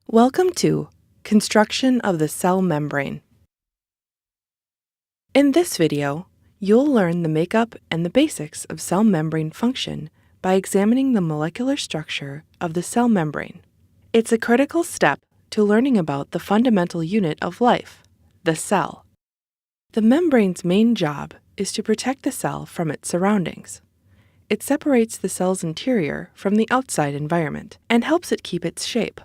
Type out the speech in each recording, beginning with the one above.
Welcome to Construction of the Cell Membrane. In this video, you'll learn the makeup and the basics of cell membrane function by examining the molecular structure of the cell membrane. It's a critical step to learning about the fundamental unit of life, the cell. The membrane's main job is to protect the cell from its surroundings. It separates the cell's interior from the outside environment and helps it keep its shape.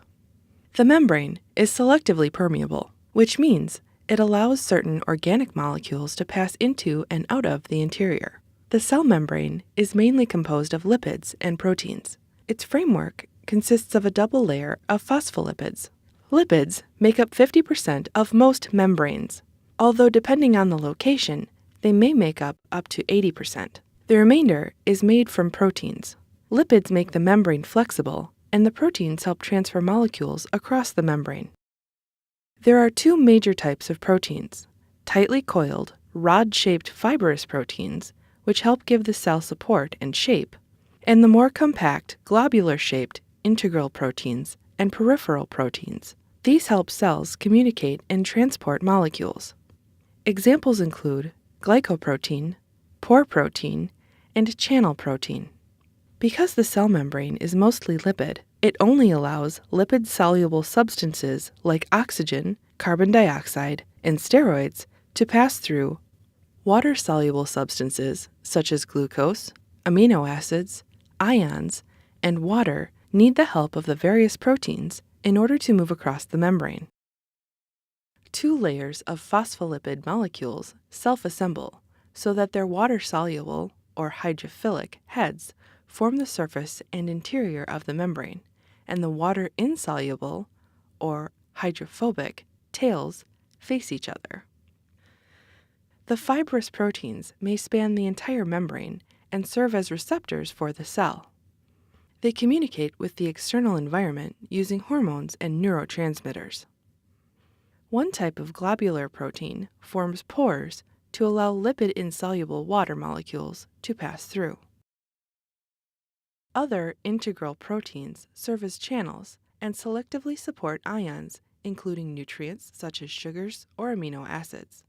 The membrane is selectively permeable, which means it allows certain organic molecules to pass into and out of the interior. The cell membrane is mainly composed of lipids and proteins. Its framework consists of a double layer of phospholipids. Lipids make up 50% of most membranes, although depending on the location, they may make up to 80%. The remainder is made from proteins. Lipids make the membrane flexible, and the proteins help transfer molecules across the membrane. There are two major types of proteins: tightly coiled, rod-shaped fibrous proteins, which help give the cell support and shape, and the more compact, globular-shaped integral proteins and peripheral proteins. These help cells communicate and transport molecules. Examples include glycoprotein, pore protein, and channel protein. Because the cell membrane is mostly lipid, it only allows lipid-soluble substances like oxygen, carbon dioxide, and steroids to pass through. Water-soluble substances such as glucose, amino acids, ions, and water need the help of the various proteins in order to move across the membrane. Two layers of phospholipid molecules self-assemble so that their water-soluble or hydrophilic heads form the surface and interior of the membrane, and the water-insoluble or hydrophobic tails face each other. The fibrous proteins may span the entire membrane and serve as receptors for the cell. They communicate with the external environment using hormones and neurotransmitters. One type of globular protein forms pores to allow lipid-insoluble water molecules to pass through. Other integral proteins serve as channels and selectively support ions, including nutrients such as sugars or amino acids.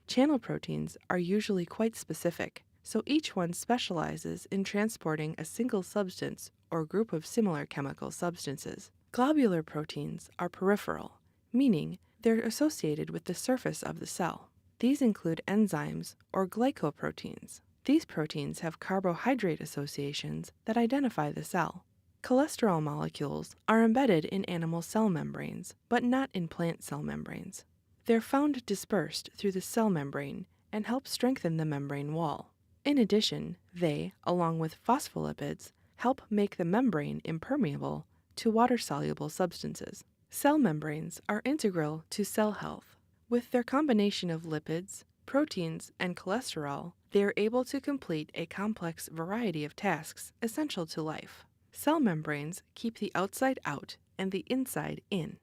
Channel proteins are usually quite specific, so each one specializes in transporting a single substance or group of similar chemical substances. Globular proteins are peripheral, meaning they're associated with the surface of the cell. These include enzymes or glycoproteins. These proteins have carbohydrate associations that identify the cell. Cholesterol molecules are embedded in animal cell membranes, but not in plant cell membranes. They're found dispersed through the cell membrane and help strengthen the membrane wall. In addition, they, along with phospholipids, help make the membrane impermeable to water-soluble substances. Cell membranes are integral to cell health. With their combination of lipids, proteins, and cholesterol, they are able to complete a complex variety of tasks essential to life. Cell membranes keep the outside out and the inside in.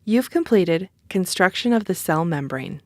You've completed Construction of the Cell Membrane.